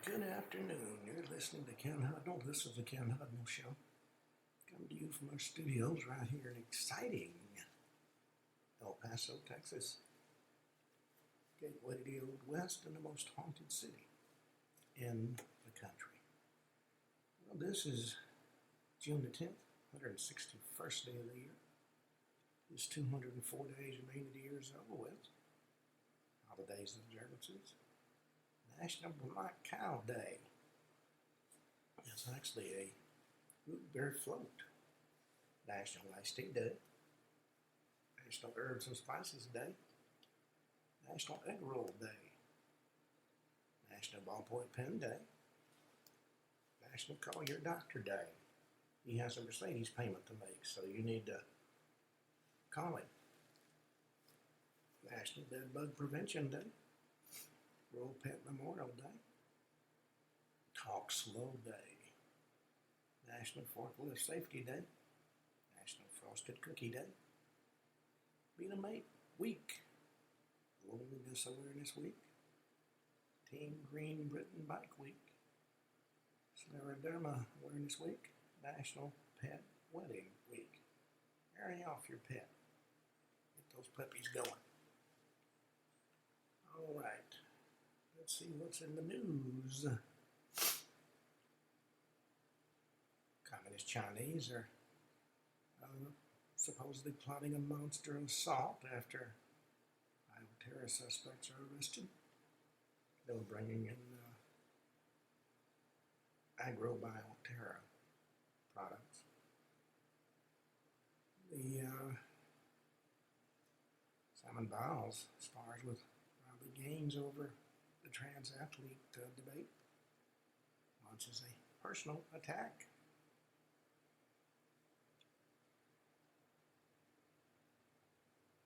Good afternoon. You're listening to Ken Hudnall. This is the Ken Hudnall Show. Coming to you from our studios right here in exciting El Paso, Texas. Gateway to the Old West and the most haunted city in the country. Well, this is June the 10th, 161st day of the year. It's 204 days remaining the year's over with. Holidays and observances. National Black Cow Day. It's actually a root beer float. National Iced Tea Day. National Herbs and Spices Day. National Egg Roll Day. National Ballpoint Pen Day. National Call Your Doctor Day. He has a Mercedes payment to make, so you need to call him. National Bed Bug Prevention Day. World Pet Memorial Day. Talk Slow Day. National Forklift Safety Day. National Frosted Cookie Day. Being a Mate Week. Loneliness Awareness Week. Team Green Britain Bike Week. Scleroderma Awareness Week. National Pet Wedding Week. Marry off your pet. Get those puppies going. All right. Let's see what's in the news. Communist Chinese are supposedly plotting a monster assault after terror suspects are arrested. They were bringing in agro-bio-terror products. The Simon Biles spars with Robbie Gaines over the trans athlete debate. Launches a personal attack.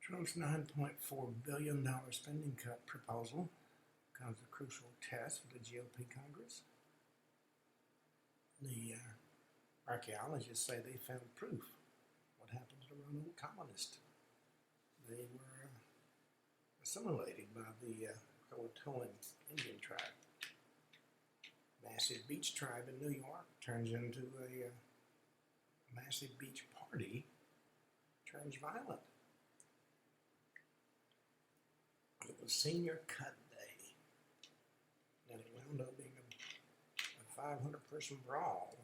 Trump's $9.4 billion spending cut proposal becomes a crucial test for the GOP Congress. The archaeologists say they found proof what happened to the Roanoke colonists. They were assimilated by the Croatoan Indian tribe. Massive beach tribe in New York turns into a massive beach party, turns violent. It was senior cut day, and it wound up being a 500-person brawl.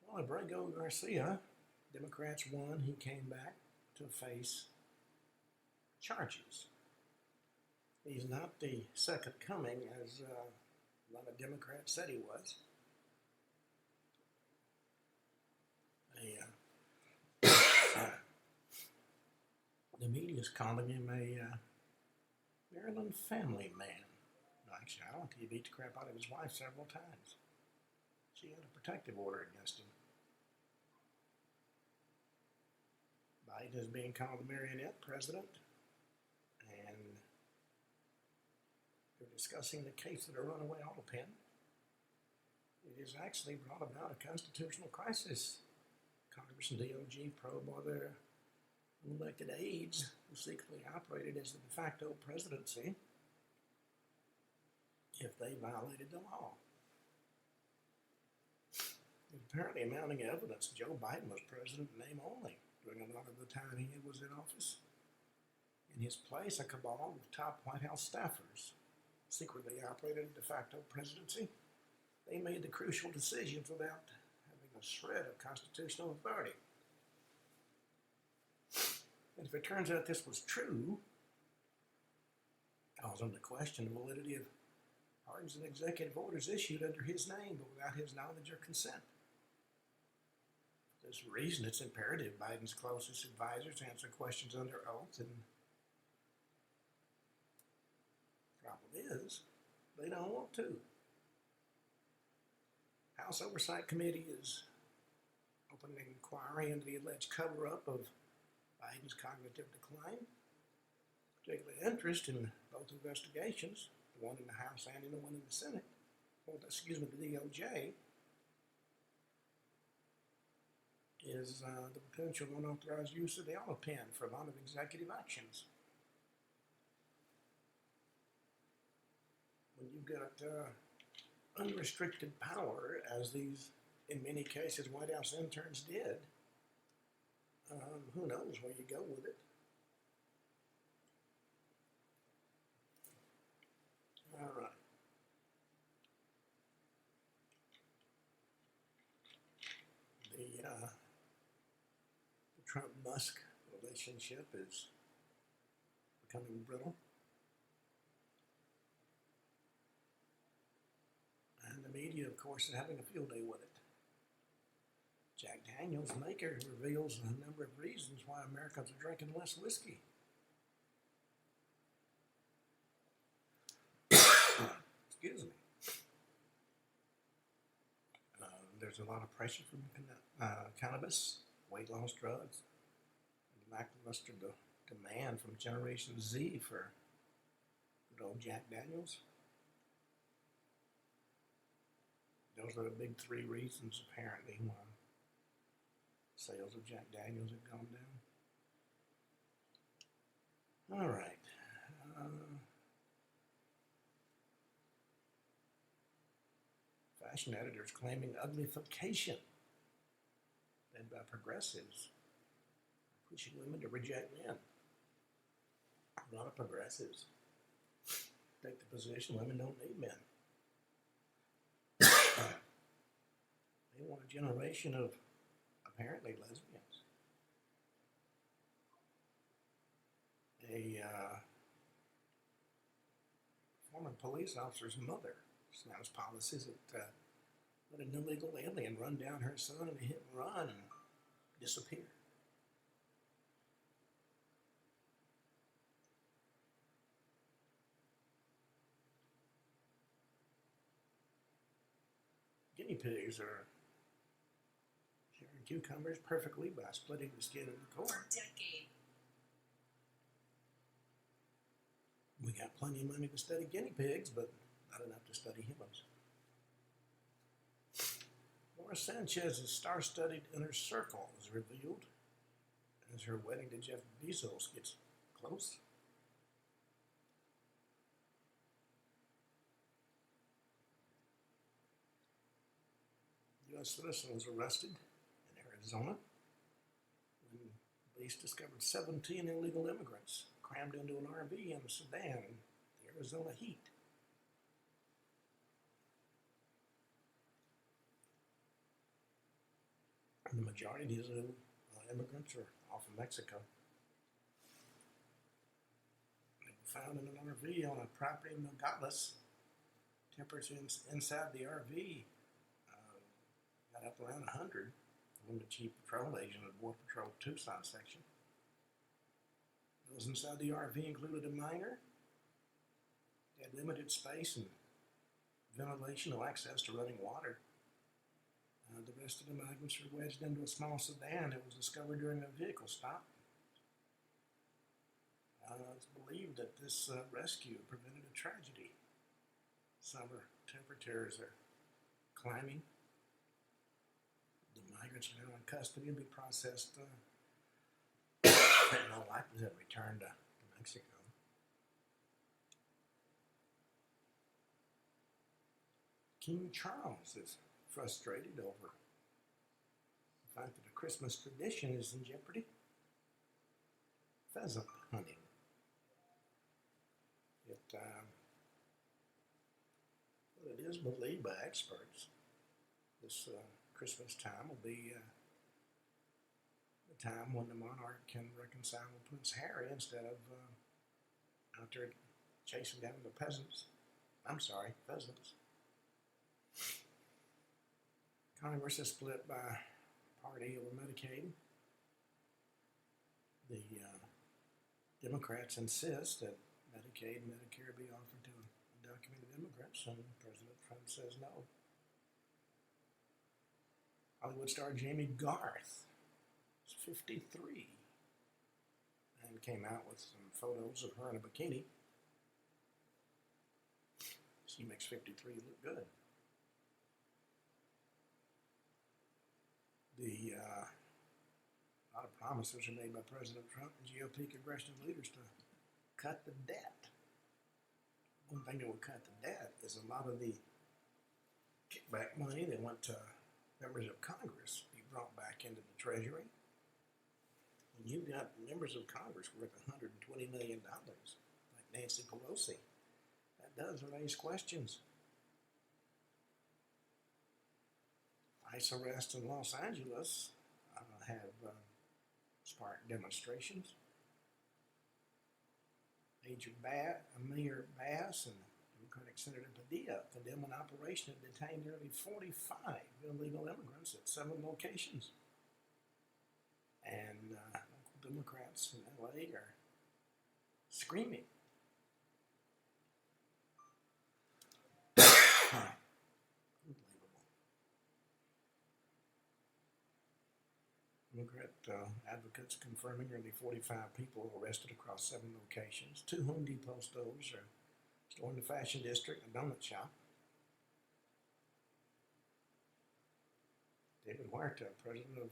Well, Abrego Garcia, Democrats won. He came back to face charges. He's not the second coming, as a lot of Democrats said he was. The media is calling him a Maryland family man. In actuality, he beat the crap out of his wife several times. She had a protective order against him. Biden is being called the marionette president, and they're discussing the case of the runaway auto pen. It has actually brought about a constitutional crisis. Congress and DOJ probe whether elected aides who secretly operated as the de facto presidency if they violated the law. There's apparently mounting evidence Joe Biden was president in name only during a lot of the time he was in office. In his place, a cabal of top White House staffers secretly operated a de facto presidency. They made the crucial decisions without having a shred of constitutional authority. And if it turns out this was true, it calls into question the validity of pardons and executive orders issued under his name but without his knowledge or consent. For this reason, it's imperative Biden's closest advisors answer questions under oath, and the problem is, they don't want to. House Oversight Committee is opening an inquiry into the alleged cover-up of Biden's cognitive decline. Particular interest in both investigations, the one in the House and in the one in the Senate, the DOJ, is the potential unauthorized use of the auto pen for a lot of executive actions. When you've got unrestricted power, as these, in many cases, White House interns did. Who knows where you go with it? All right. The Trump-Musk relationship is becoming brittle. And the media, of course, is having a field day with it. Jack Daniels' maker reveals a number of reasons why Americans are drinking less whiskey. Excuse me. There's a lot of pressure from cannabis, weight loss drugs, and lackluster demand from Generation Z for good old Jack Daniels. Those are the big three reasons, apparently, why sales of Jack Daniels have gone down. All right. Fashion editors claiming uglification, led by progressives, pushing women to reject men. A lot of progressives take the position women don't need men. They want a generation of apparently lesbians. A former police officer's mother announced policies that let an illegal alien run down her son in a hit and run and disappear. Guinea pigs are sharing cucumbers perfectly by splitting the skin in the core. For a decade. We got plenty of money to study guinea pigs, but not enough to study humans. Laura Sanchez's star-studded inner circle is revealed as her wedding to Jeff Bezos gets close. U.S. citizen was arrested in Arizona when police discovered 17 illegal immigrants crammed into an RV in a sedan in the Arizona heat. And the majority of these immigrants are all from Mexico. They were found in an RV on a property in Nogales. Temperatures inside the RV got up around 100. When the Chief Patrol Agent of Border Patrol Tucson section. Those inside the RV included a minor. They had limited space and ventilation, no access to running water. The rest of the migrants were wedged into a small sedan that was discovered during a vehicle stop. It's believed that this rescue prevented a tragedy. Summer temperatures are climbing. The migrants are now in custody and be processed in all likelihood returned to Mexico. King Charles is frustrated over the fact that a Christmas tradition is in jeopardy. Pheasant hunting. It is believed by experts this Christmas time will be the time when the monarch can reconcile with Prince Harry instead of out there chasing down the pheasants. Congress is split by party over Medicaid. The Democrats insist that Medicaid and Medicare be offered to undocumented immigrants, and President Trump says no. Hollywood star Jamie Garth is 53 and came out with some photos of her in a bikini. She makes 53 look good. A lot of promises are made by President Trump and GOP congressional leaders to cut the debt. one thing that would cut the debt is a lot of the kickback money that went to members of Congress be brought back into the Treasury. When you've got members of Congress worth $120 million, like Nancy Pelosi, that does raise questions. ICE arrests in Los Angeles have sparked demonstrations. Mayor Bass and Democratic Senator Padilla condemned an operation that detained nearly 45 illegal immigrants at 7 locations. And local Democrats in LA are screaming. Unbelievable. Democrat advocates confirming nearly 45 people arrested across 7 locations. 2 Home Depot stores, a store in the fashion district, a donut shop. David Huerta, president of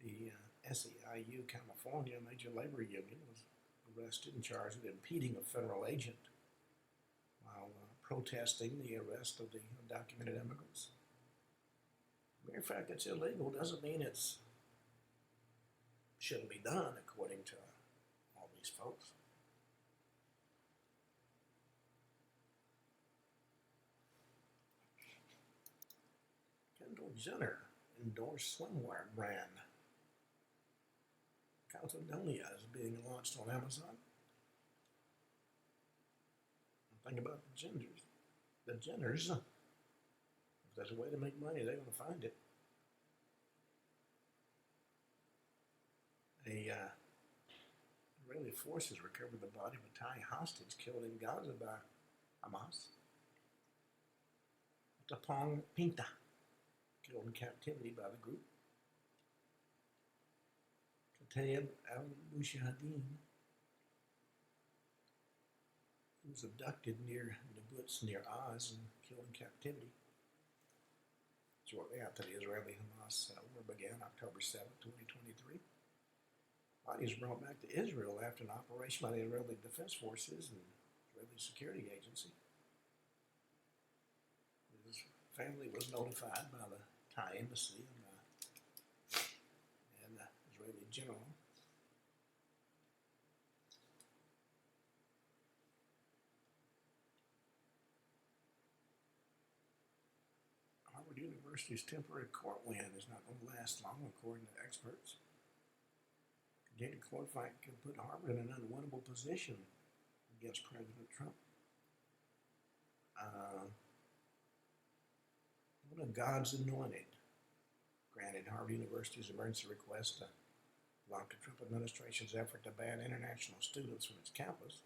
the SEIU California major labor union, was arrested and charged with impeding a federal agent while protesting the arrest of the undocumented immigrants. The mere fact it's illegal doesn't mean it's shouldn't be done, according to all these folks. Kendall Jenner endorsed swimwear brand Calcedonia is being launched on Amazon. Think about the Jenners. If there's a way to make money, they're going to find it. Israeli forces recovered the body of a Thai hostage killed in Gaza by Hamas. Tapong Pinta, killed in captivity by the group. Katayeb al-Mushahideen, who was abducted near Nablus, near Oz, and killed in captivity. Shortly after the Israeli-Hamas war began, October 7, 2023. Bodies were brought back to Israel after an operation by the Israeli Defense Forces and Israeli Security Agency. His family was notified by the Thai embassy and the Israeli general. Harvard University's temporary court win is not going to last long, according to experts. The court fight could put Harvard in an unwinnable position against President Trump. One of God's anointed granted Harvard University's emergency request to block the Trump administration's effort to ban international students from its campus,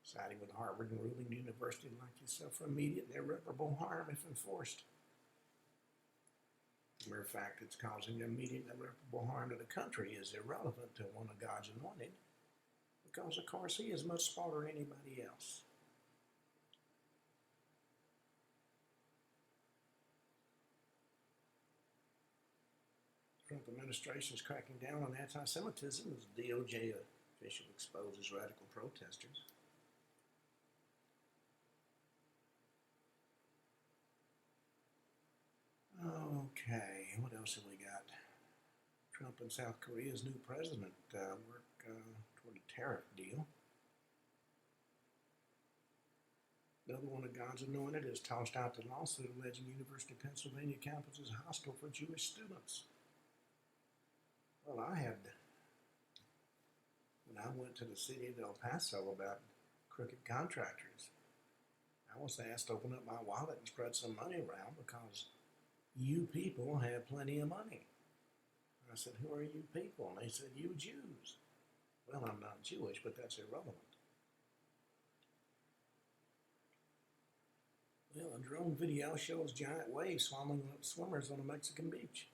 siding with Harvard and ruling the university likely to suffer immediate and irreparable harm if enforced. The mere fact it's causing immediate and irreparable harm to the country is irrelevant to one of God's anointed, because, of course, he is much smarter than anybody else. The Trump administration is cracking down on anti-Semitism as the DOJ official exposes radical protesters. Okay, what else have we got? Trump and South Korea's new president work toward a tariff deal. Another one of God's anointed has tossed out the lawsuit alleging University of Pennsylvania campus is hostile for Jewish students. Well, when I went to the city of El Paso about crooked contractors, I was asked to open up my wallet and spread some money around because you people have plenty of money. I said, who are you people? And they said, you Jews. Well, I'm not Jewish, but that's irrelevant. Well, a drone video shows giant waves swallowing up swimmers on a Mexican beach.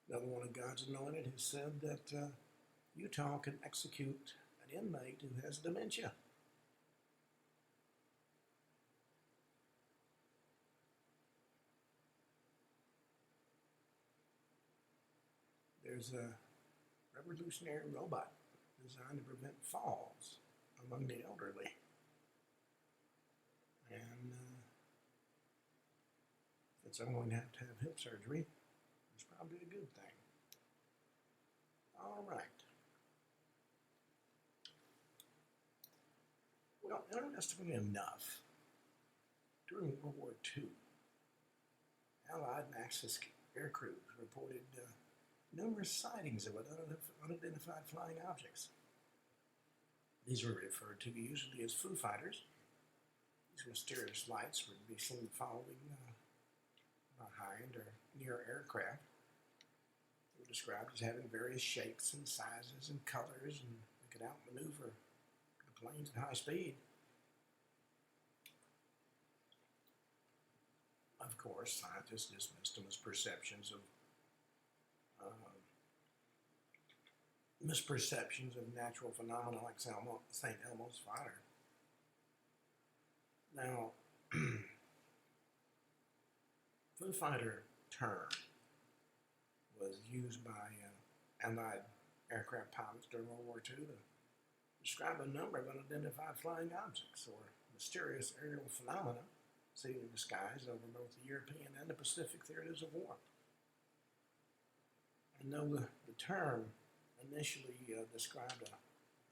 Another one of God's anointed has said that Utah can execute an inmate who has dementia. There's a revolutionary robot designed to prevent falls among the elderly. And since I'm going to have hip surgery, it's probably a good thing. All right. Well, interestingly enough, during World War II, Allied and Axis air crews reported numerous sightings of unidentified flying objects. These were referred to usually as Foo Fighters. These mysterious lights would be seen following behind or near aircraft. They were described as having various shapes and sizes and colors, and they could outmaneuver the planes at high speed. Of course, scientists dismissed them as perceptions of misperceptions of natural phenomena like St. Elmo's fire. Now, Foo Fighter term was used by Allied aircraft pilots during World War II to describe a number of unidentified flying objects or mysterious aerial phenomena seen in the skies over both the European and the Pacific theaters of war. And though the term initially described a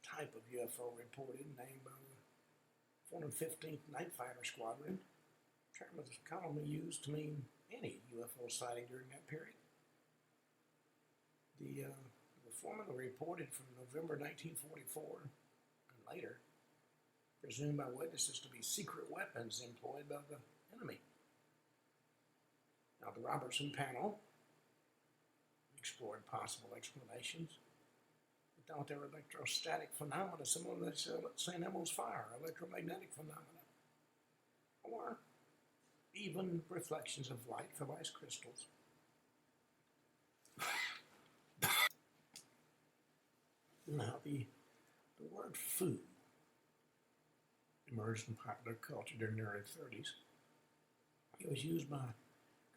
type of UFO reported named by the 415th Night Fighter Squadron, the term was commonly used to mean any UFO sighting during that period. The formula reported from November 1944 and later, presumed by witnesses to be secret weapons employed by the enemy. Now, the Robertson panel explored possible explanations. They thought they were electrostatic phenomena, similar to St. Elmo's fire, electromagnetic phenomena, or even reflections of light from ice crystals. Now, the word foo emerged in popular culture during the early 30s. It was used by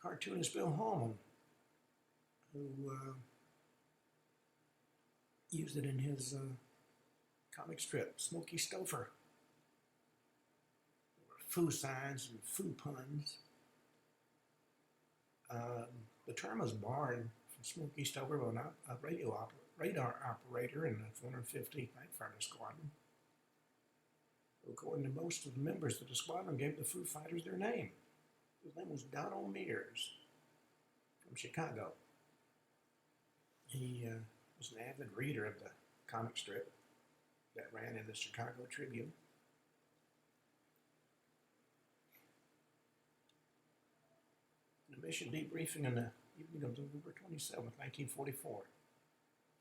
cartoonist Bill Hallman, who used it in his comic strip, Smokey Stouffer. There were foo signs and foo puns. The term was born from Smokey Stouffer, a radar operator in the 450th Night Fighter Squadron. According to most of the members of the squadron, gave the Foo Fighters their name. His name was Donald Mears from Chicago. He was an avid reader of the comic strip that ran in the Chicago Tribune. In a mission debriefing on the evening of November 27, 1944,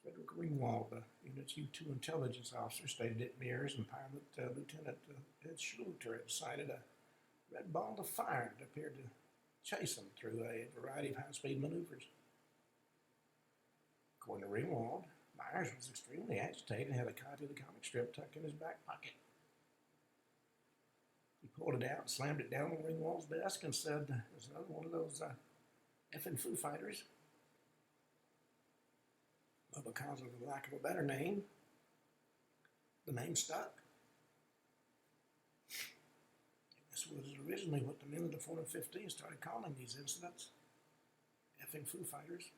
Frederick Ringwald, the unit's U-2 intelligence officer, stated that Mears and pilot Lieutenant Ed Schluter had sighted a red ball of fire that appeared to chase them through a variety of high-speed maneuvers. According to Ringwald, Myers was extremely agitated and had a copy of the comic strip tucked in his back pocket. He pulled it out and slammed it down on Ringwald's desk and said, "There's another one of those effing Foo Fighters." But because of the lack of a better name, the name stuck. This was originally what the men of the 415 started calling these incidents, effing Foo Fighters.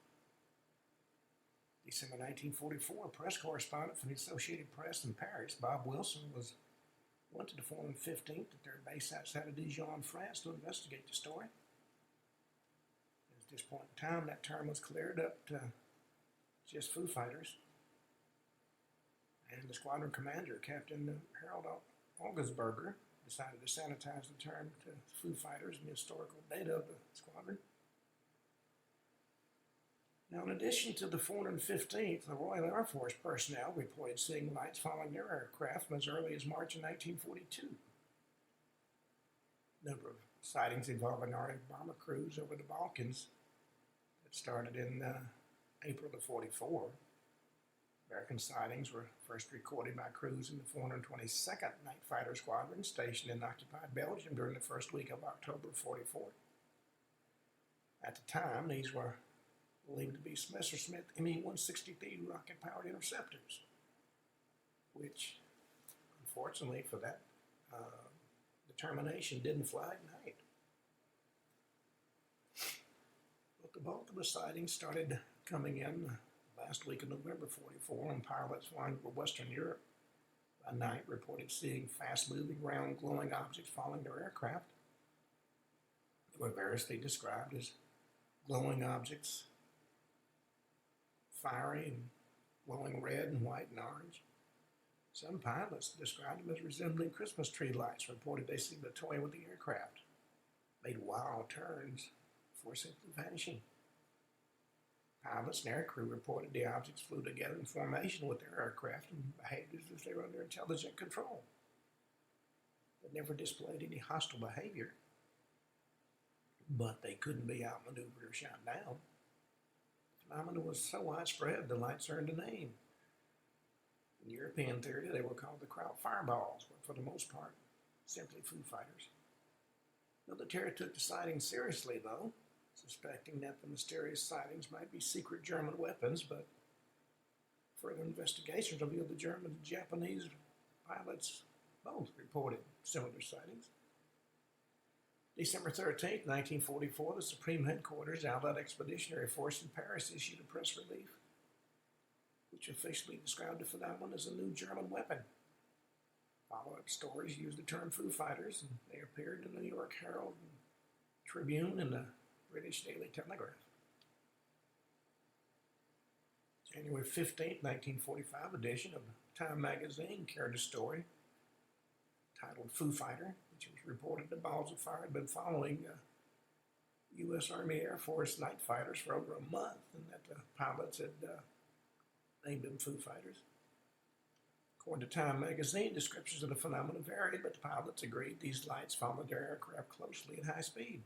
December 1944, a press correspondent from the Associated Press in Paris, Bob Wilson, went to the 415th at their base outside of Dijon, France, to investigate the story. At this point in time, that term was cleared up to just Foo Fighters. And the squadron commander, Captain Harold Augusberger, decided to sanitize the term to Foo Fighters and the historical data of the squadron. Now, in addition to the 415th, the Royal Air Force personnel reported seeing lights following their aircraft from as early as March of 1942. A number of sightings involving Arctic bomber crews over the Balkans that started in April of 44. American sightings were first recorded by crews in the 422nd Night Fighter Squadron stationed in occupied Belgium during the first week of October of 44. At the time, these were believed to be Messerschmitt Me-163 rocket-powered interceptors, which, unfortunately for that determination, didn't fly at night. But the bulk of the sightings started coming in last week of November '44 when pilots flying over Western Europe by night reported seeing fast-moving, round, glowing objects following their aircraft. They were variously described as glowing objects, fiery and glowing red and white and orange. Some pilots described them as resembling Christmas tree lights, reported they seemed to toy with the aircraft, made wild turns before simply vanishing. Pilots and aircrew reported the objects flew together in formation with their aircraft and behaved as if they were under intelligent control. They never displayed any hostile behavior, but they couldn't be outmaneuvered or shot down. The phenomenon was so widespread, the lights earned a name. In European theory, they were called the Kraut fireballs, but for the most part, simply Foo Fighters. The military took the sightings seriously, though, suspecting that the mysterious sightings might be secret German weapons, but further investigations revealed the German and Japanese pilots both reported similar sightings. December 13, 1944, the Supreme Headquarters Allied Expeditionary Force in Paris issued a press release which officially described the phenomenon as a new German weapon. Follow-up stories used the term Foo Fighters, and they appeared in the New York Herald and Tribune and the British Daily Telegraph. January 15, 1945 edition of Time magazine carried a story titled Foo Fighter, which was reported that balls of fire had been following U.S. Army Air Force night fighters for over a month, and that the pilots had named them Foo Fighters. According to Time magazine, descriptions of the phenomenon varied, but the pilots agreed these lights followed their aircraft closely at high speed.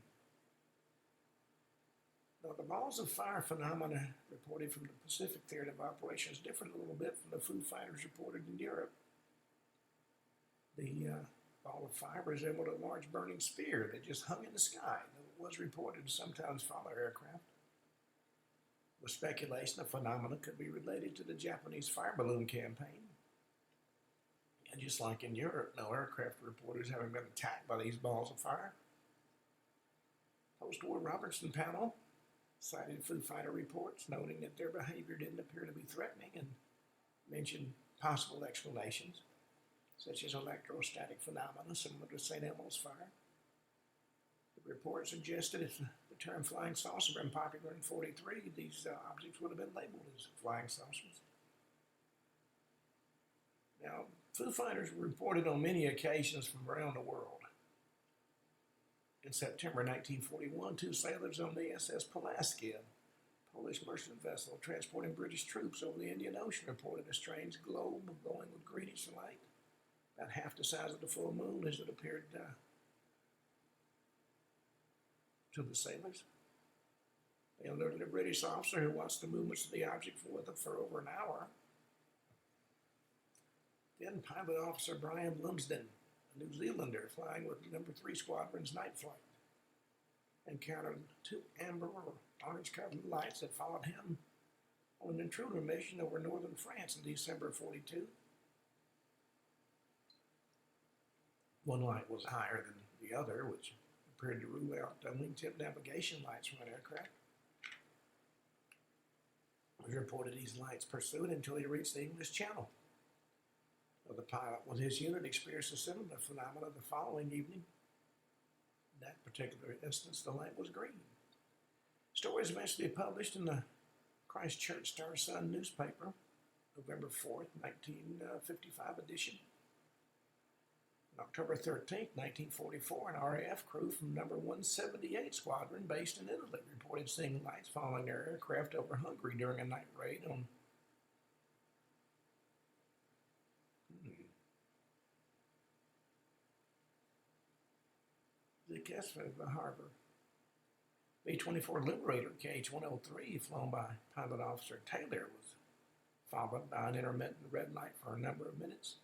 Now, the balls of fire phenomena reported from the Pacific theater of operations differed a little bit from the Foo Fighters reported in Europe. The ball of fire resembled a large burning spear that just hung in the sky, though it was reported to sometimes follow aircraft. With speculation, the phenomena could be related to the Japanese fire balloon campaign. And just like in Europe, no aircraft reporters having been attacked by these balls of fire. Post-war Robertson panel cited Foo Fighter reports, noting that their behavior didn't appear to be threatening, and mentioned possible explanations, such as electrostatic phenomena similar to St. Elmo's fire. The report suggested if the term flying saucer had been popular in '43, these objects would have been labeled as flying saucers. Now, Foo Fighters were reported on many occasions from around the world. In September 1941, two sailors on the SS Pulaski, a Polish merchant vessel transporting British troops over the Indian Ocean, reported a strange globe glowing with greenish light, about half the size of the full moon as it appeared to the sailors. They alerted a British officer who watched the movements of the object for over an hour. Then Pilot Officer Brian Lumsden, a New Zealander flying with No. 3 Squadron's night flight, encountered two amber or orange-colored lights that followed him on an intruder mission over northern France in December '42. One light was higher than the other, which appeared to rule out wingtip navigation lights from an aircraft. It was reported these lights pursued until he reached the English Channel. The pilot with his unit experienced a similar phenomenon the following evening. In that particular instance, the light was green. Stories eventually published in the Christchurch Star-Sun newspaper, November 4th, 1955 edition. On October 13th, 1944, an RAF crew from No. 178 Squadron, based in Italy, reported seeing lights following their aircraft over Hungary during a night raid on the Kesva Harbor. B-24 Liberator KH-103, flown by Pilot Officer Taylor, was followed by an intermittent red light for a number of minutes.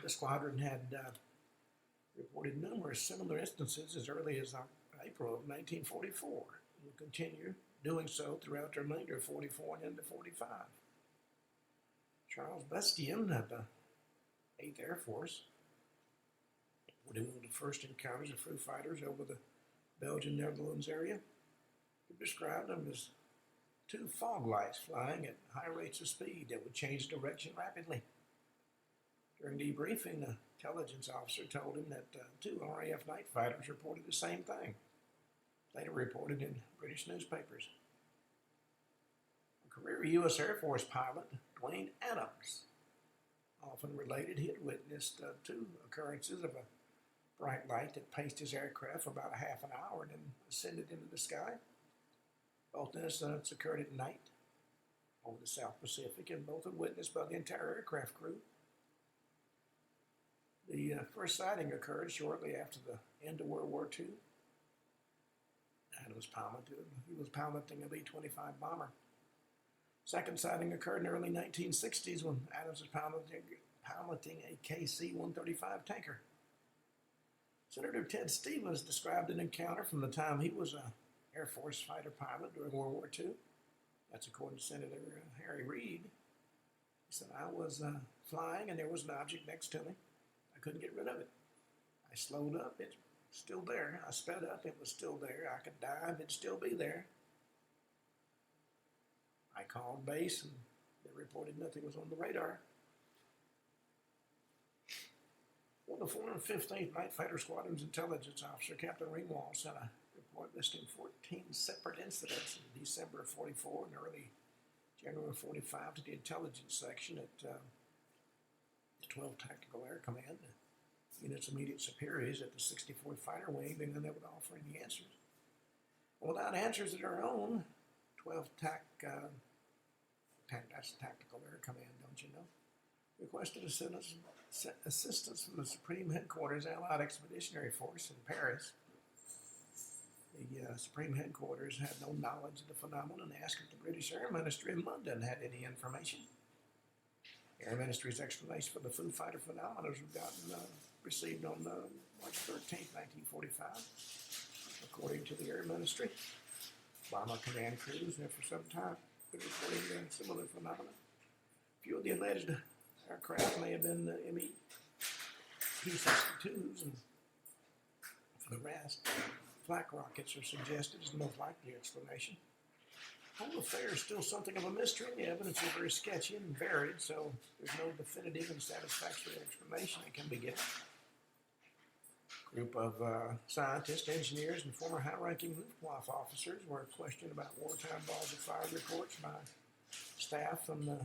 The squadron had reported numerous similar instances as early as April of 1944 and will continue doing so throughout the remainder of 44 and into 45. Charles Bastian of the 8th Air Force, during one of the first encounters of Foo Fighters over the Belgian-Netherlands area, he described them as two fog lights flying at high rates of speed that would change direction rapidly. During debriefing, the intelligence officer told him that two RAF night fighters reported the same thing, later reported in British newspapers. A career U.S. Air Force pilot, Dwayne Adams, often related he had witnessed two occurrences of a bright light that paced his aircraft for about a half an hour and then ascended into the sky. Both incidents occurred at night over the South Pacific, and both were witnessed by the entire aircraft crew. The first sighting occurred shortly after the end of World War II. Adams he was piloting a B-25 bomber. Second sighting occurred in the early 1960s when Adams was piloting a KC-135 tanker. Senator Ted Stevens described an encounter from the time he was an Air Force fighter pilot during World War II. That's according to Senator Harry Reid. He said, I was flying and there was an object next to me. I couldn't get rid of it. I slowed up, it's still there. I sped up, it was still there. I could dive, it'd still be there. I called base and they reported nothing was on the radar. Well, the 415th Night Fighter Squadron's intelligence officer, Captain Ringwald, sent a report listing 14 separate incidents in December of 44 and early January of 45 to the intelligence section at the 12th Tactical Air Command. The unit's immediate superiors at the 64th Fighter Wing being unable to offer any answers. Well, without answers of their own, 12th that's Tactical Air Command, don't you know? Requested assistance from the Supreme Headquarters Allied Expeditionary Force in Paris. The Supreme Headquarters had no knowledge of the phenomenon and asked if the British Air Ministry in London had any information. The Air Ministry's explanation for the Foo Fighter phenomenon was received on March 13, 1945. According to the Air Ministry, bomber command crews have for some time been reporting similar phenomena. A few of the alleged aircraft may have been ME P-62s, and for the rest, flak rockets are suggested as the most likely explanation. The whole affair is still something of a mystery, and the evidence is very sketchy and varied, so there's no definitive and satisfactory explanation that can be given. A group of scientists, engineers, and former high-ranking Luftwaffe officers were questioned about wartime balls of fire reports by staff from the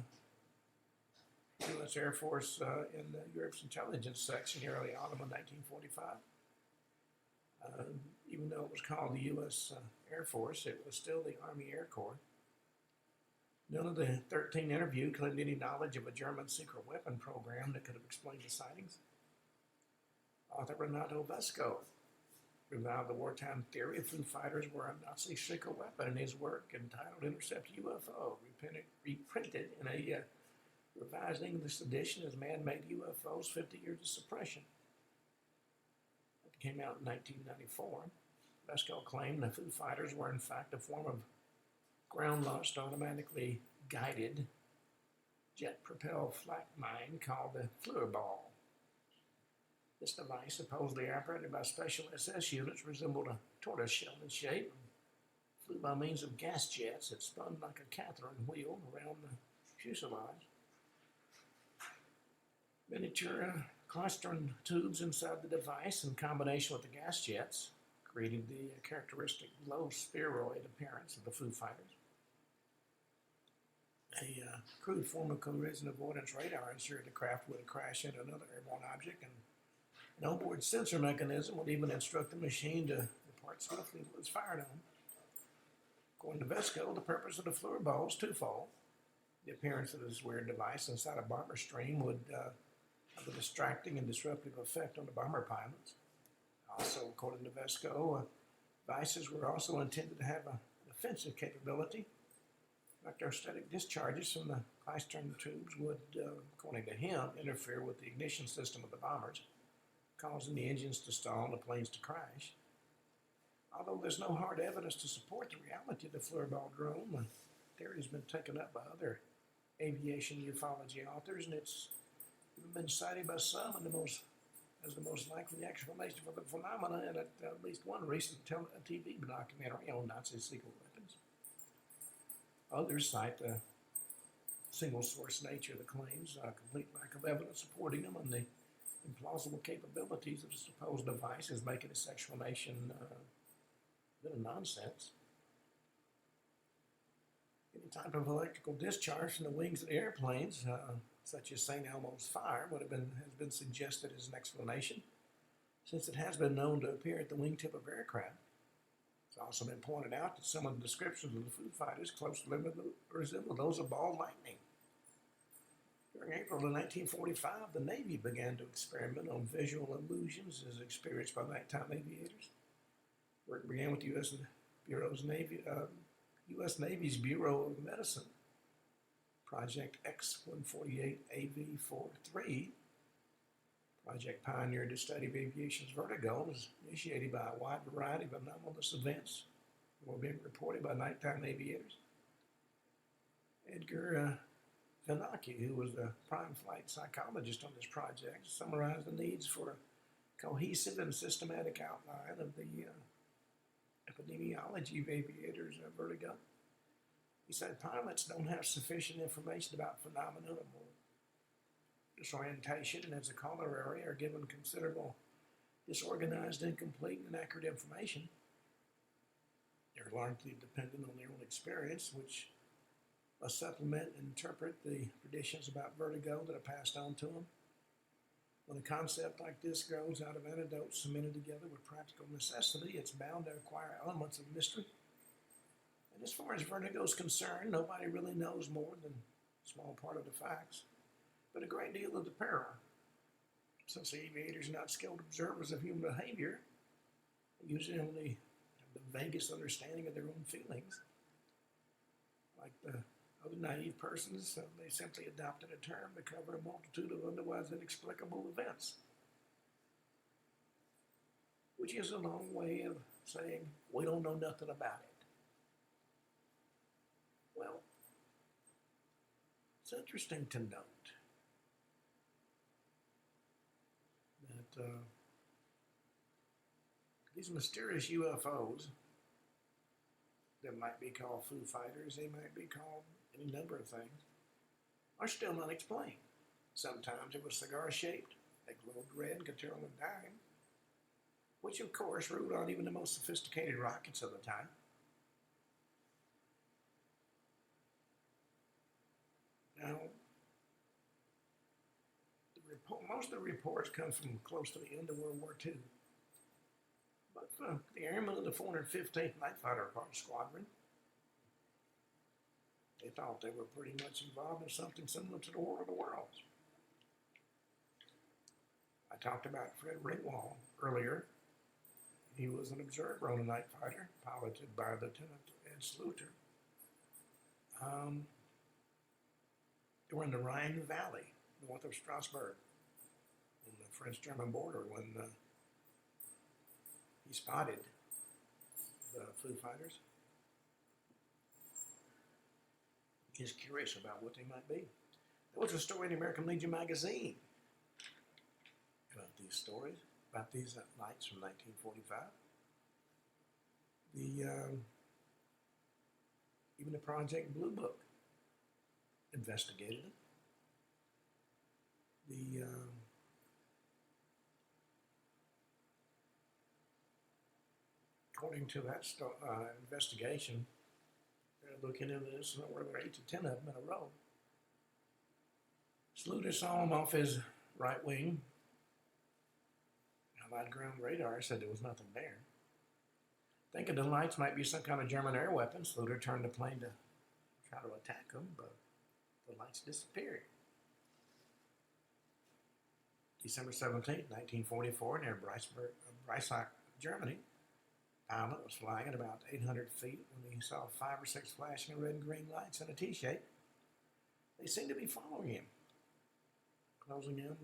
U.S. Air Force in Europe's intelligence section in the early autumn of 1945. Even though it was called the U.S. Air Force, it was still the Army Air Corps. None of the 13 interviewed claimed any knowledge of a German secret weapon program that could have explained the sightings. Author Renato Vesco reviled the wartime theory of Foo Fighters were a Nazi secret weapon in his work entitled Intercept UFO, reprinted in a revised English edition as Man-Made UFOs, 50 Years of Suppression. It came out in 1994. Vesco claimed the Foo Fighters were in fact a form of ground-launched, automatically guided, jet-propelled flak mine called the Fluorball. This device, supposedly operated by special SS units, resembled a tortoise shell in shape and flew by means of gas jets that spun like a Catherine wheel around the fuselage. Miniature klystron tubes inside the device, in combination with the gas jets, created the characteristic low spheroid appearance of the Foo Fighters. A crude form of collision avoidance radar ensured the craft would crash into another airborne object, and an onboard sensor mechanism would even instruct the machine to depart swiftly when it was fired on. According to Vesco, the purpose of the Fluorball is twofold. The appearance of this weird device inside a bomber stream would have a distracting and disruptive effect on the bomber pilots. Also, according to Vesco, devices were also intended to have an offensive capability. Electrostatic discharges from the klystron tubes would, according to him, interfere with the ignition system of the bombers, causing the engines to stall and the planes to crash. Although there's no hard evidence to support the reality of the fluorball drone, the theory has been taken up by other aviation ufology authors, and it's even been cited by some as the most likely explanation for the phenomenon in at least one recent TV documentary on Nazi secret weapons. Others cite the single source nature of the claims, complete lack of evidence supporting them, and the implausible capabilities of the supposed device is making its explanation a bit of nonsense. Any type of electrical discharge from the wings of the airplanes, such as St. Elmo's fire, has been suggested as an explanation, since it has been known to appear at the wingtip of aircraft. It's also been pointed out that some of the descriptions of the Foo Fighters closely resemble those of ball lightning. During April of 1945, the Navy began to experiment on visual illusions as experienced by nighttime aviators. Work began with the U.S. Navy's Bureau of Medicine. Project X-148AV-43, project pioneered the study of aviation's vertigo, was initiated by a wide variety of anomalous events that were being reported by nighttime aviators. Edgar Venaki, who was the prime flight psychologist on this project, summarized the needs for a cohesive and systematic outline of the epidemiology of aviators' vertigo. He said pilots don't have sufficient information about phenomena or disorientation, and as a corollary are given considerable disorganized, incomplete, and inaccurate information. They're largely dependent on their own experience, which must supplement and interpret the traditions about vertigo that are passed on to them. When a concept like this grows out of anecdotes cemented together with practical necessity, it's bound to acquire elements of mystery. And as far as vertigo is concerned, nobody really knows more than a small part of the facts, but a great deal of the peril. Since aviators are not skilled observers of human behavior, they usually only have the vaguest understanding of their own feelings. Like the other naive persons, they simply adopted a term to cover a multitude of otherwise inexplicable events, which is a long way of saying we don't know nothing about it. Well, it's interesting to note that these mysterious UFOs that might be called Foo Fighters, they might be called any number of things, are still unexplained. Sometimes it was cigar-shaped, they glowed red and could turn on a dime, which of course ruled out even the most sophisticated rockets of the time. Now, most of the reports come from close to the end of World War II. But the airmen of the 415th Night Fighter Squadron, they thought they were pretty much involved in something similar to the War of the Worlds. I talked about Fred Ringwald earlier. He was an observer on a night fighter, piloted by Lieutenant Ed Sluter. They were in the Rhine Valley, north of Strasbourg, in the French-German border, when he spotted the Foo Fighters. He's curious about what they might be. There was a story in the American Legion magazine about these stories, about these lights from 1945. Even the Project Blue Book investigated it. According to that investigation, they're looking into this, and there were 8 to 10 of them in a row. Sluter saw them off his right wing. Allied ground radar said there was nothing there. Thinking the lights might be some kind of German air weapon, Sluter turned the plane to try to attack them, but the lights disappeared. December 17, 1944, near Breisach, Germany, a pilot was flying at about 800 feet when he saw 5 or 6 flashing red and green lights in a T-shape. They seemed to be following him, closing in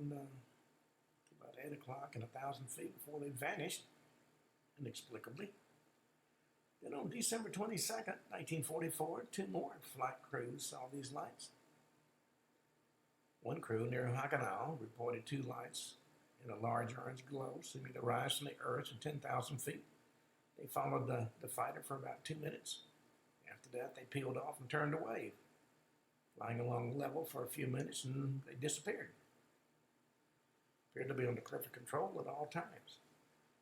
about 8 o'clock and 1,000 feet before they vanished inexplicably. Then on December 22nd, 1944, two more flight crews saw these lights. One crew near Hudnall reported two lights in a large orange glow seeming to rise from the earth to 10,000 feet. They followed the fighter for about 2 minutes. After that, they peeled off and turned away, flying along level for a few minutes, and they disappeared. Appeared to be under perfect control at all times.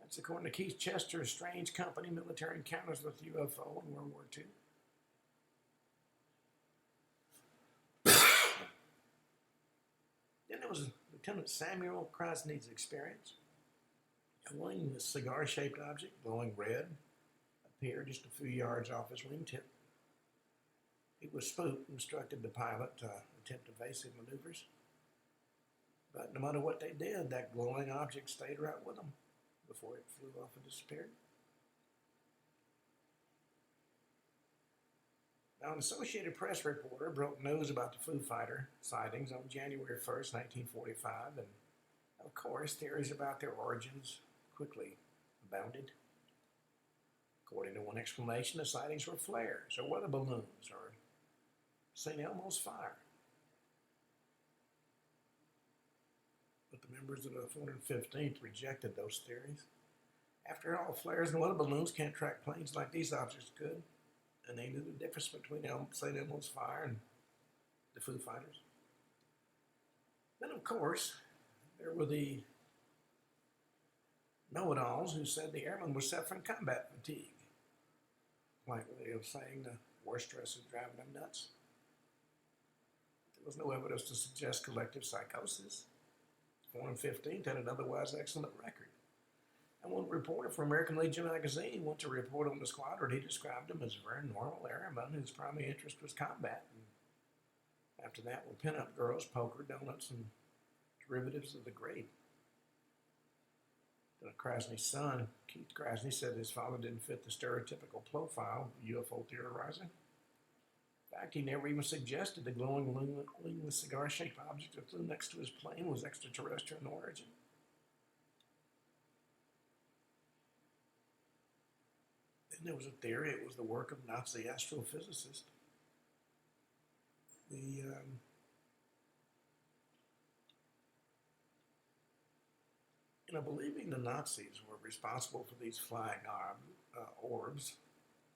That's according to Keith Chester's Strange Company, Military Encounters with UFO in World War II. Then there was Lieutenant Samuel Krasny's experience. A wingless cigar-shaped object, glowing red, appeared just a few yards off his wingtip. He was spooked and instructed the pilot to attempt evasive maneuvers. But no matter what they did, that glowing object stayed right with them before it flew off and disappeared. Now, an Associated Press reporter broke news about the Foo Fighter sightings on January 1st, 1945, and of course, theories about their origins quickly abounded. According to one explanation, the sightings were flares or weather balloons or St. Elmo's fire. But the members of the 415th rejected those theories. After all, flares and weather balloons can't track planes like these objects could, and they knew the difference between St. Elmo's fire and the Foo Fighters. Then, of course, there were the know-it-alls who said the airmen were suffering combat fatigue. Polite way of saying the war stress is driving them nuts. There was no evidence to suggest collective psychosis. 415th had an otherwise excellent record. And one reporter for American Legion magazine went to report on the squadron. He described them as a very normal airmen whose primary interest was combat. And after that were pin-up girls, poker, donuts, and derivatives of the grape. Krasny's son, Keith Krasny, said his father didn't fit the stereotypical profile of UFO theorizer. In fact, he never even suggested the glowing wingless cigar-shaped object that flew next to his plane was extraterrestrial in origin. Then there was a theory it was the work of Nazi astrophysicists. Believing the Nazis were responsible for these flying orbs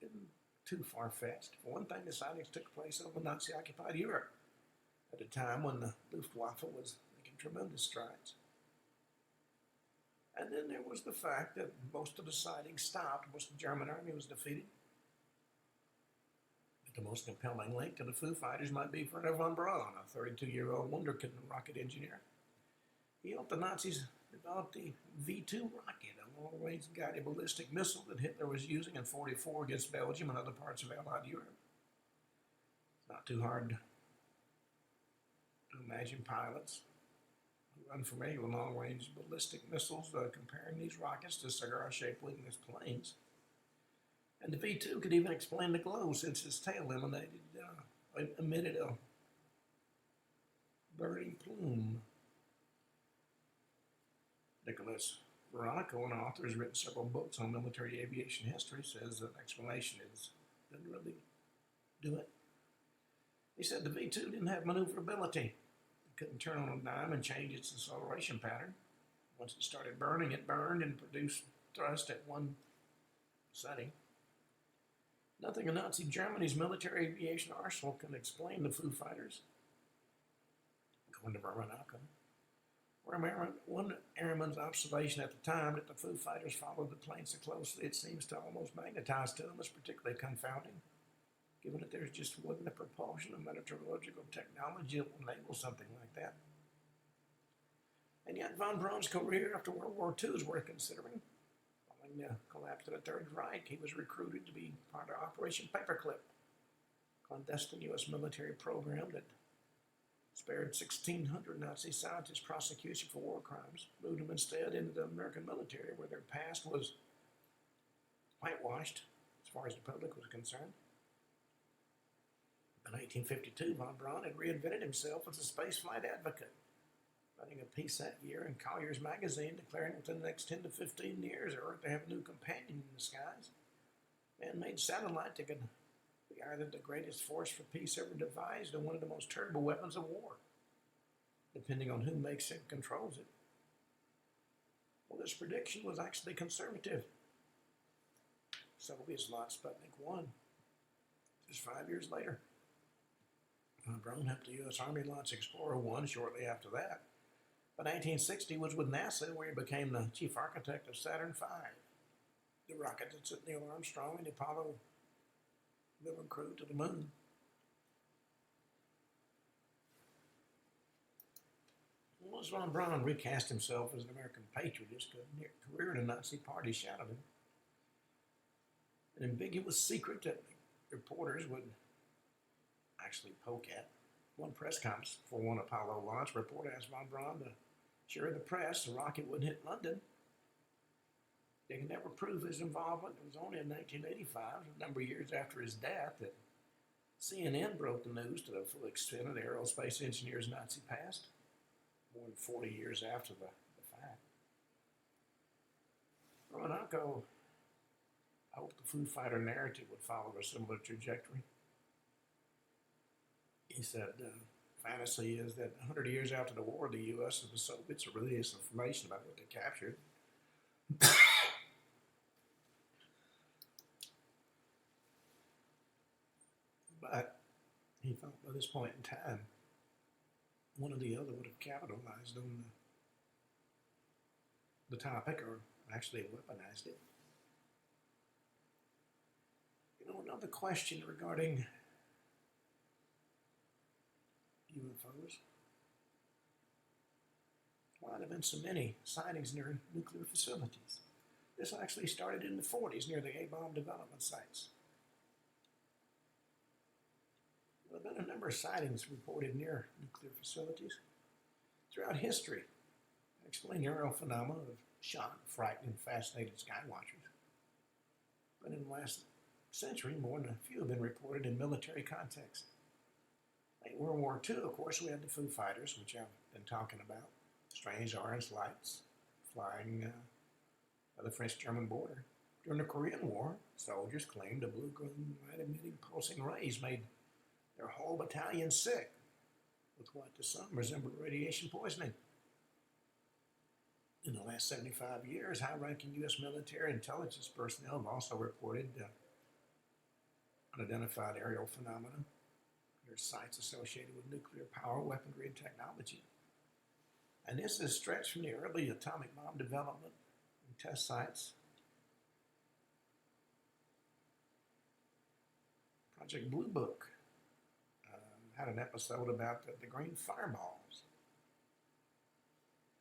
isn't too far-fetched. For one thing, the sightings took place over Nazi-occupied Europe at a time when the Luftwaffe was making tremendous strides. And then there was the fact that most of the sightings stopped once the German army was defeated. But the most compelling link to the Foo Fighters might be Werner von Braun, a 32-year-old wunderkind rocket engineer. He helped the Nazis develop the V-2 rocket, a long-range guided ballistic missile that Hitler was using in 1944 against Belgium and other parts of Allied Europe. It's not too hard to imagine pilots who are unfamiliar with long-range ballistic missiles comparing these rockets to cigar-shaped wingless planes. And the V-2 could even explain the glow since its tail emitted a burning plume. Nicholas Veronica, an author, has written several books on military aviation history, says that explanation doesn't really do it. He said the V-2 didn't have maneuverability. It couldn't turn on a dime and change its acceleration pattern. Once it started burning, it burned and produced thrust at one setting. Nothing in Nazi Germany's military aviation arsenal can explain the Foo Fighters, according to Veronica. One airman's observation at the time that the Foo Fighters followed the plane so closely it seems to almost magnetize to them is particularly confounding, given that there just wasn't the propulsion of meteorological technology that will enable something like that. And yet von Braun's career after World War II is worth considering. Following the collapse of the Third Reich, he was recruited to be part of Operation Paperclip, a clandestine U.S. military program that spared 1,600 Nazi scientists prosecution for war crimes, moved them instead into the American military, where their past was whitewashed as far as the public was concerned. In 1952, von Braun had reinvented himself as a spaceflight advocate, writing a piece that year in Collier's magazine declaring within the next 10 to 15 years Earth to have a new companion in the skies. Man-made satellite that could be either the greatest force for peace ever devised or one of the most terrible weapons of war, depending on who makes it and controls it. Well, this prediction was actually conservative. Soviets launched Sputnik 1 just 5 years later. Brown helped the U.S. Army launch Explorer 1 shortly after that. By 1960 was with NASA, where he became the chief architect of Saturn V, the rocket that sent Neil Armstrong and the Apollo 11 crew to the moon. Well, as von Braun recast himself as an American patriot, his career in the Nazi party shadowed him. An ambiguous secret that reporters would actually poke at. One press conference for one Apollo launch, a reporter asked von Braun to assure the press the rocket wouldn't hit London. They could never prove his involvement. It was only in 1985, a number of years after his death, that CNN broke the news to the full extent of the aerospace engineer's Nazi past, more than 40 years after the fact. Romanenko hoped the food fighter narrative would follow a similar trajectory. He said, fantasy is that 100 years after the war, the U.S. and the Soviets will release information about what they captured. But he thought by this point in time, one or the other would have capitalized on the topic, or actually weaponized it. You know, another question regarding UFOs. Why have there been so many sightings near nuclear facilities? This actually started in the 40s near the A-bomb development sites. There have been a number of sightings reported near nuclear facilities throughout history that explain the aerial phenomena of shocked, frightened, and fascinated skywatchers. But in the last century, more than a few have been reported in military context. Late World War II, of course, we had the Foo Fighters, which I've been talking about. Strange orange lights flying by the French-German border. During the Korean War, soldiers claimed the blue-green light-emitting pulsing rays made their whole battalion sick with what to some resembled radiation poisoning. In the last 75 years, high-ranking U.S. military intelligence personnel have also reported unidentified aerial phenomena near sites associated with nuclear power, weaponry, and technology. And this is stretched from the early atomic bomb development and test sites. Project Blue Book had an episode about the green fireballs.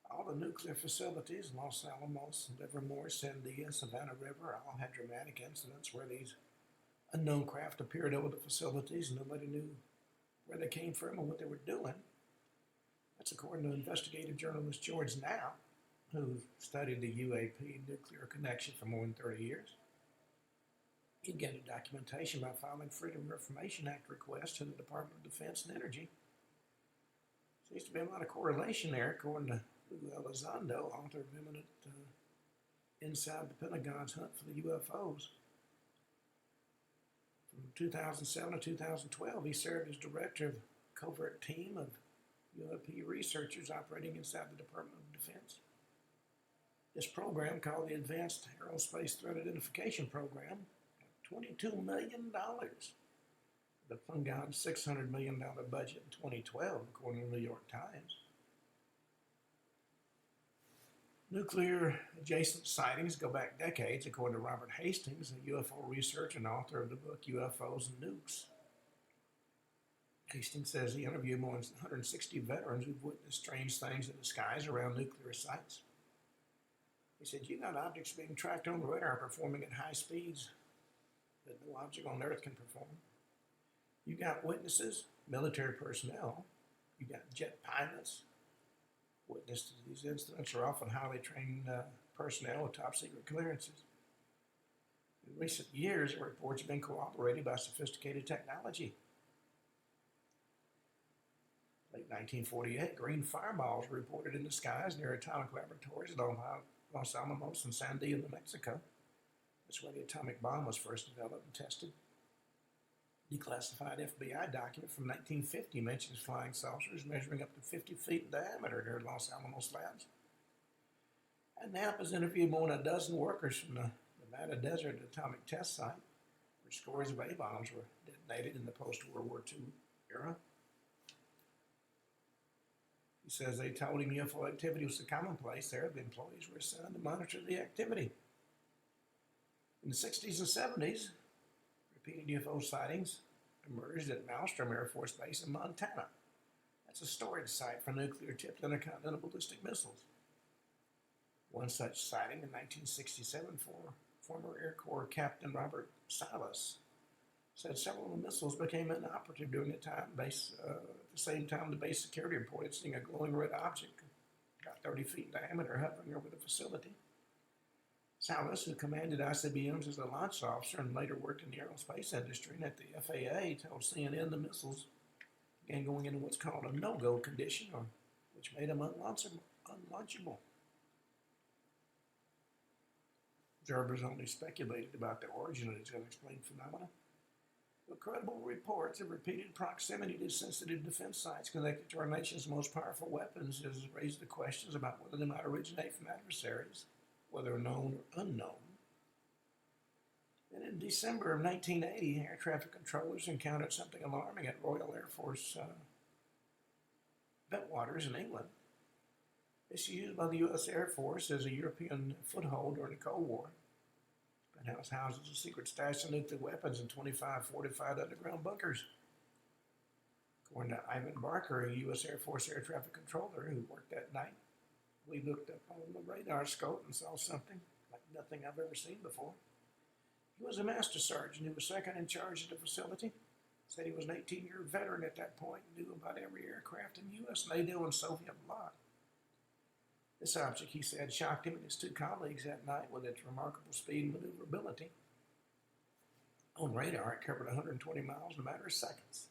All the nuclear facilities, Los Alamos, Livermore, Sandia, Savannah River, all had dramatic incidents where these unknown craft appeared over the facilities and nobody knew where they came from and what they were doing. That's according to investigative journalist George Knapp, who studied the UAP nuclear connection for more than 30 years. He'd get the documentation by filing Freedom of Information Act requests to the Department of Defense and Energy. Seems to be a lot of correlation there, according to Lou Elizondo, author of Imminent Inside the Pentagon's Hunt for the UFOs. From 2007 to 2012, he served as director of a covert team of UAP researchers operating inside the Department of Defense. This program, called the Advanced Aerospace Threat Identification Program, $22 million. The Pentagon's $600 million budget in 2012, according to the New York Times. Nuclear adjacent sightings go back decades, according to Robert Hastings, a UFO researcher and author of the book UFOs and Nukes. Hastings says he interviewed more than 160 veterans who've witnessed strange things in the skies around nuclear sites. He said, you got objects being tracked on the radar performing at high speeds that no object on Earth can perform. You got witnesses, military personnel, you got jet pilots. Witnesses to these incidents are often highly trained personnel with top secret clearances. In recent years, the reports have been corroborated by sophisticated technology. Late 1948, green fireballs were reported in the skies near atomic laboratories at Los Alamos and Sandia, New Mexico. That's where the atomic bomb was first developed and tested. Declassified FBI document from 1950 mentions flying saucers measuring up to 50 feet in diameter near Los Alamos labs. And NAPA's interviewed more than a dozen workers from the Nevada Desert Atomic Test Site, where scores of A-bombs were detonated in the post-World War II era. He says they told him UFO activity was a commonplace there. The employees were assigned to monitor the activity. In the 60s and 70s, repeated UFO sightings emerged at Malmstrom Air Force Base in Montana. That's a storage site for nuclear-tipped intercontinental ballistic missiles. One such sighting in 1967 for former Air Corps Captain Robert Silas said several of the missiles became inoperative during the same time the base security reported seeing a glowing red object about 30 feet in diameter hovering over the facility. Silas, who commanded ICBMs as a launch officer and later worked in the aerospace industry and at the FAA, told CNN the missiles began going into what's called a no-go condition, which made them unlaunchable. Observers only speculated about the origin of these unexplained phenomena. But credible reports of repeated proximity to sensitive defense sites connected to our nation's most powerful weapons has raised the questions about whether they might originate from adversaries, whether known or unknown. And in December of 1980, air traffic controllers encountered something alarming at Royal Air Force Bentwaters in England. It's used by the U.S. Air Force as a European foothold during the Cold War. The penthouse houses a secret stash of nuclear weapons and 25 fortified underground bunkers. According to Ivan Barker, a U.S. Air Force air traffic controller who worked that night, we looked up on the radar scope and saw something like nothing I've ever seen before. He was a master sergeant who was second in charge of the facility. Said he was an 18-year veteran at that point and knew about every aircraft in U.S., NATO, and Soviet bloc. This object, he said, shocked him and his two colleagues that night with its remarkable speed and maneuverability. On radar, it covered 120 miles in a matter of seconds.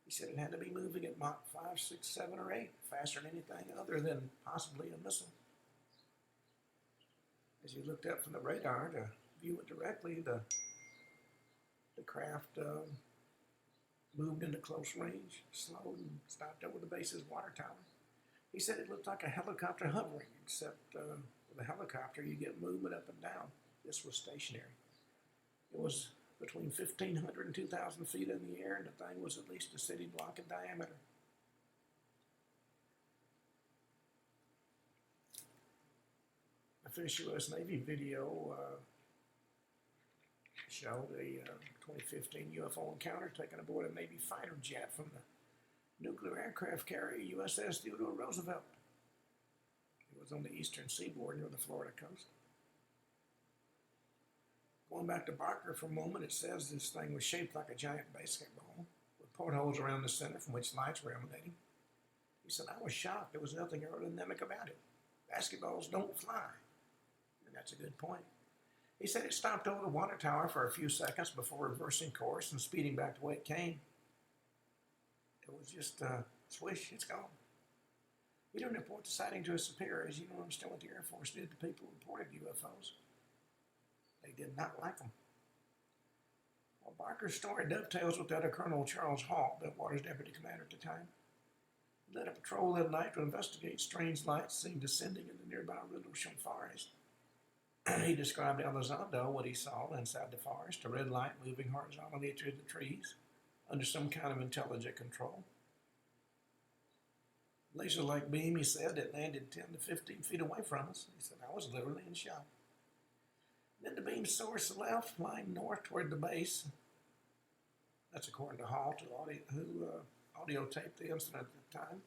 He said it had to be moving at Mach 5, 6, 7, or 8, faster than anything other than possibly a missile. As he looked up from the radar to view it directly, the craft moved into close range, slowed, and stopped over the base's water tower. He said it looked like a helicopter hovering, except with a helicopter you get movement up and down. This was stationary. It was between 1,500 and 2,000 feet in the air, and the thing was at least a city block in diameter. A Finnish U.S. Navy video showed a 2015 UFO encounter taken aboard a Navy fighter jet from the nuclear aircraft carrier USS Theodore Roosevelt. It was on the eastern seaboard near the Florida coast. Going back to Barker for a moment, it says this thing was shaped like a giant basketball with portholes around the center from which lights were emanating. He said, I was shocked. There was nothing aerodynamic about it. Basketballs don't fly. And that's a good point. He said it stopped over the water tower for a few seconds before reversing course and speeding back the way it came. It was just swish, it's gone. He didn't report the sighting to his superiors. You don't understand what the Air Force did to people who reported UFOs. They did not like them. Well, Barker's story dovetails with that of Colonel Charles Hall, Bentwaters deputy commander at the time. He led a patrol that night to investigate strange lights seen descending in the nearby Rendlesham forest. He described Elizondo what he saw inside the forest, a red light moving horizontally through the trees under some kind of intelligent control. Laser-like beam, he said, that landed 10 to 15 feet away from us. He said, I was literally in shock. Then the beam source left, flying north toward the base. That's according to Hall, who audio taped the incident at the time.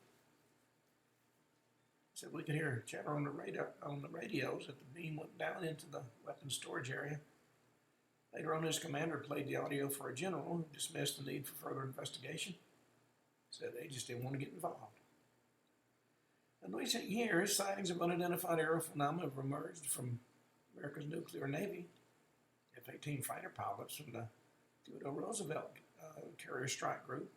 He said we could hear chatter on the radios that the beam went down into the weapons storage area. Later on, his commander played the audio for a general who dismissed the need for further investigation. Said they just didn't want to get involved. In recent years, sightings of unidentified aerial phenomena have emerged from America's nuclear navy. F-18 fighter pilots from the Theodore Roosevelt carrier strike group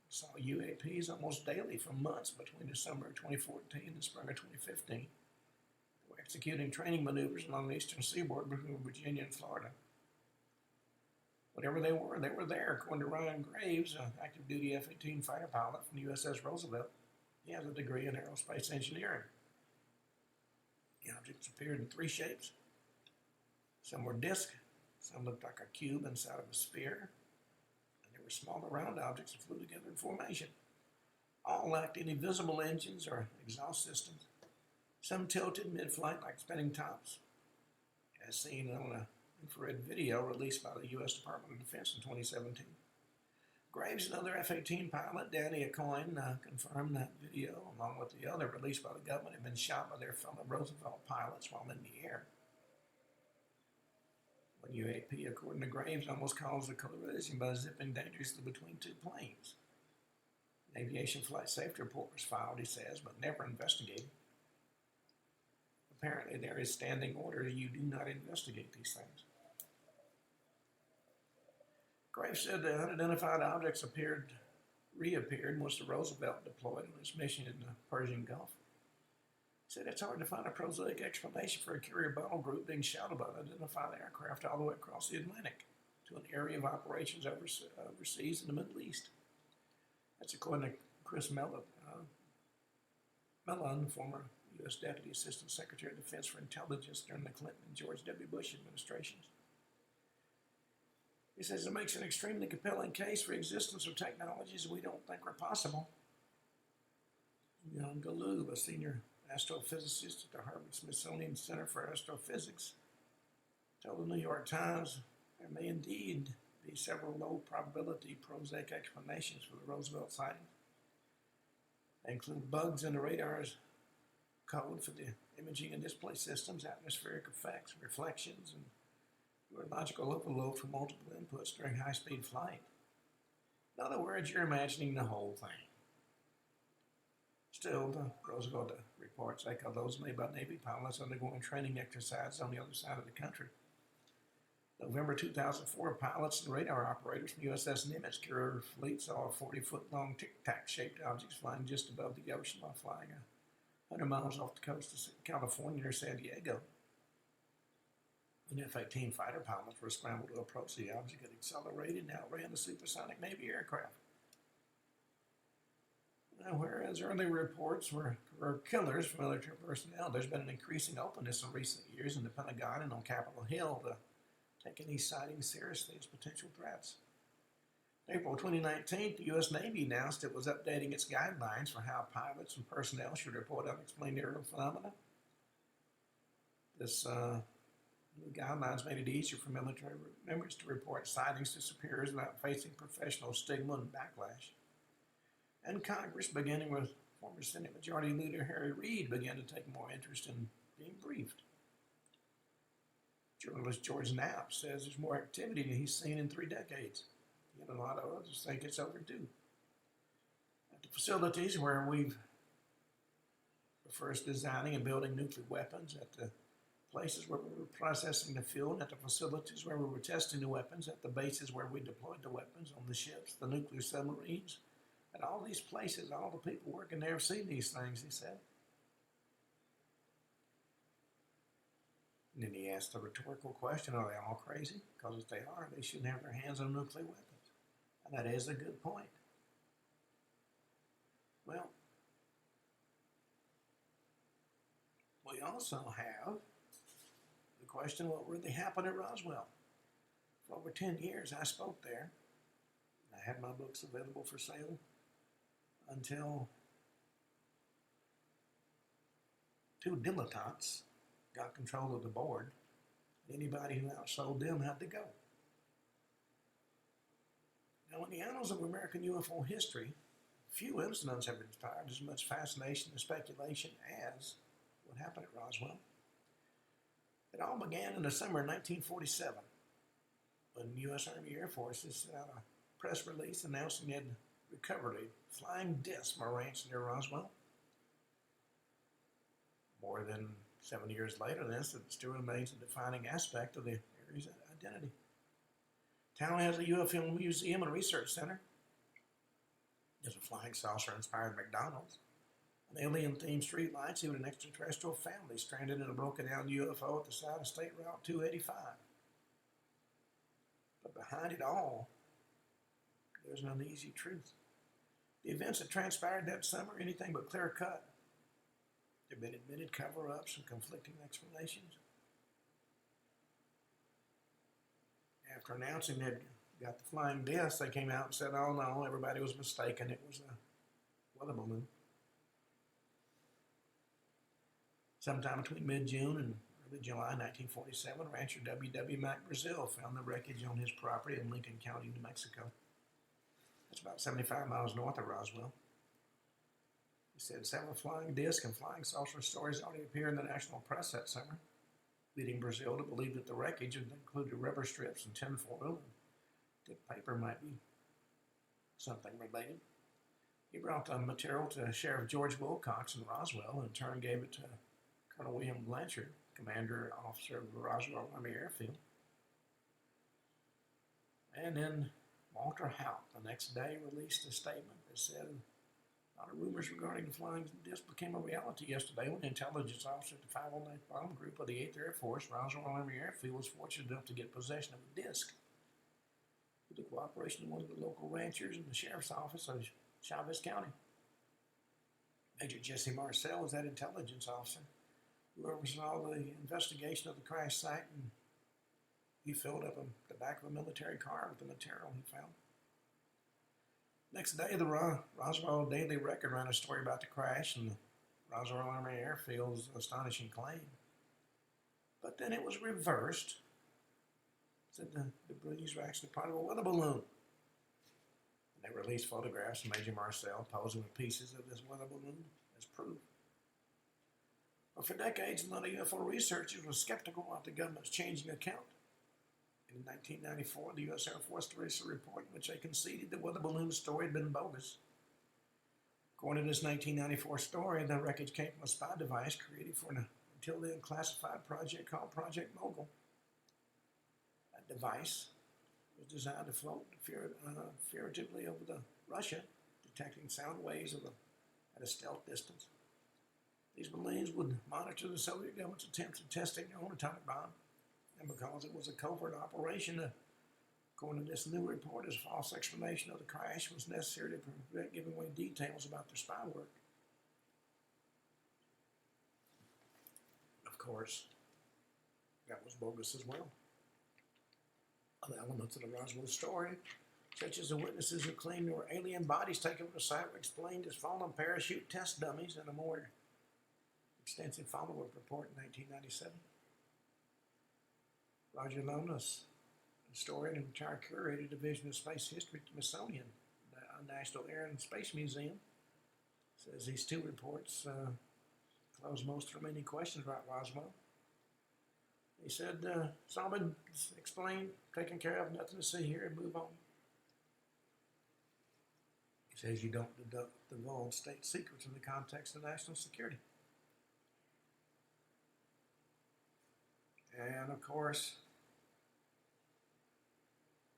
saw UAPs almost daily for months between the summer of 2014 and the spring of 2015. They were executing training maneuvers along the eastern seaboard between Virginia and Florida. Whatever they were there, according to Ryan Graves, an active duty F-18 fighter pilot from the USS Roosevelt. He has a degree in aerospace engineering. The objects appeared in three shapes. Some were disc, some looked like a cube inside of a sphere, and there were smaller round objects that flew together in formation. All lacked any visible engines or exhaust systems. Some tilted mid-flight like spinning tops, as seen on an infrared video released by the U.S. Department of Defense in 2017. Graves, another F-18 pilot, Danny Acoin, confirmed that video, along with the other released by the government, had been shot by their fellow Roosevelt pilots while in the air. One UAP, according to Graves, almost caused a collision by zipping dangerously between two planes. An aviation flight safety report was filed, he says, but never investigated. Apparently, there is standing order that you do not investigate these things. Graves said the unidentified objects reappeared once the Roosevelt deployed on its mission in the Persian Gulf. He said it's hard to find a prosaic explanation for a carrier battle group being shouted by unidentified aircraft all the way across the Atlantic to an area of operations overseas in the Middle East. That's according to Chris Mellon, former U.S. Deputy Assistant Secretary of Defense for Intelligence during the Clinton and George W. Bush administrations. He says it makes an extremely compelling case for existence of technologies we don't think are possible. Jan Galoob, a senior astrophysicist at the Harvard-Smithsonian Center for Astrophysics, told the New York Times there may indeed be several low-probability prosaic explanations for the Roosevelt sighting. They include bugs in the radar's code for the imaging and display systems, atmospheric effects, reflections, and neurological overload from multiple inputs during high-speed flight. In other words, you're imagining the whole thing. Still, the Roosevelt reports echo those made by Navy pilots undergoing training exercises on the other side of the country. November 2004, pilots and radar operators from USS Nimitz carrier fleet saw a 40-foot-long tic-tac-shaped object flying just above the ocean while flying 100 miles off the coast of California near San Diego. When F-18 fighter pilots were scrambled to approach the object, it accelerated and outran the supersonic Navy aircraft. Now, whereas early reports were killers for military personnel, there's been an increasing openness in recent years in the Pentagon and on Capitol Hill to taking these sightings seriously as potential threats. In April 2019, the U.S. Navy announced it was updating its guidelines for how pilots and personnel should report unexplained aerial phenomena. This new guidelines made it easier for military members to report sightings to superiors without facing professional stigma and backlash. And Congress, beginning with former Senate Majority Leader Harry Reid, began to take more interest in being briefed. Journalist George Knapp says there's more activity than he's seen in 3 decades. He and a lot of others think it's overdue. At the facilities where we're first designing and building nuclear weapons, at the places where we were processing the fuel, and at the facilities where we were testing the weapons, at the bases where we deployed the weapons, on the ships, the nuclear submarines, at all these places, all the people working there have seen these things, he said. And then he asked a rhetorical question, are they all crazy? Because if they are, they shouldn't have their hands on nuclear weapons. And that is a good point. Well, we also have the question, what really happened at Roswell? For over 10 years, I spoke there. I had my books available for sale until 2 dilettantes got control of the board. Anybody who outsold them had to go. Now, in the annals of American UFO history, few incidents have inspired as much fascination and speculation as what happened at Roswell. It all began in the summer of 1947, when the U.S. Army Air Forces sent out a press release announcing it had recovered a flying disc from a ranch near Roswell. More than 7 years later, the incident still remains a defining aspect of the area's identity. Town has a UFO museum and research center. There's a flying saucer-inspired McDonald's, an alien-themed streetlights, even an extraterrestrial family stranded in a broken-down UFO at the side of State Route 285. But behind it all, there's an uneasy truth. The events that transpired that summer are anything but clear cut. There have been admitted cover-ups and conflicting explanations. After announcing they'd got the flying disc, they came out and said, oh no, everybody was mistaken. It was a weather balloon. Sometime between mid-June and early July 1947, rancher W.W. Mac Brazil found the wreckage on his property in Lincoln County, New Mexico. That's about 75 miles north of Roswell. He said several flying disc and flying saucer stories already appeared in the national press that summer, leading Brazil to believe that the wreckage had included rubber strips and tinfoil, and that paper might be something related. He brought the material to Sheriff George Wilcox in Roswell and in turn gave it to Colonel William Blanchard, commander officer of the Roswell Army Airfield. And then Walter Haupt the next day released a statement that said, a lot of rumors regarding the flying disc became a reality yesterday when the intelligence officer at the 509th Bomb Group of the 8th Air Force, Roswell Army Airfield, was fortunate enough to get possession of a disc. With the cooperation of one of the local ranchers and the sheriff's office of Chavez County. Major Jesse Marcel was that intelligence officer who oversaw the investigation of the crash site, and he filled up the back of a military car with the material he found. Next day, the Roswell Daily Record ran a story about the crash and the Roswell Army Airfield's astonishing claim. But then it was reversed. Said the debris were actually part of a weather balloon. And they released photographs of Major Marcel posing with pieces of this weather balloon as proof. Well, for decades, a lot of UFO researchers were skeptical about the government's changing account. In 1994, the U.S. Air Force released a report in which they conceded the weather balloon story had been bogus. According to this 1994 story, the wreckage came from a spy device created for an until then classified project called Project Mogul. That device was designed to float furtively over Russia, detecting sound waves at a stealth distance. These balloons would monitor the Soviet government's attempts at testing their own atomic bomb. And because it was a covert operation, according to this new report, his false explanation of the crash was necessary to prevent giving away details about their spy work. Of course, that was bogus as well. Other elements of the Roswell story, such as the witnesses who claimed there were alien bodies taken from the site, were explained as fallen parachute test dummies in a more extensive follow-up report in 1997. Roger Lomas, historian and retired curator of the Division of Space History at the Smithsonian, the National Air and Space Museum, says these two reports close most remaining questions about Roswell. He said, it's all been explained, taken care of, nothing to see here, and move on. He says you don't divulge state secrets in the context of national security. And of course,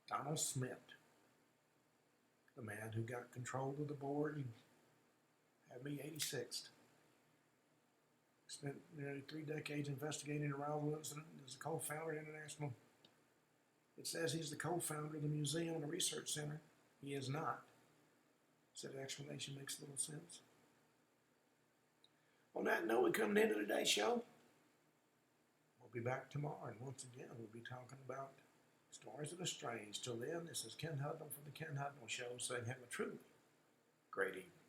Donald Smith, the man who got control of the board and had me 86th. Spent nearly 3 decades investigating the Roswell incident as the co-founder of International. It says he's the co-founder of the museum and the research center. He is not. Said the explanation makes little sense. On that note, we come to the end of today's show. We'll be back tomorrow, and once again, we'll be talking about stories that are strange. Till then, this is Ken Hudnall from the Ken Hudnall Show saying have a truly great evening.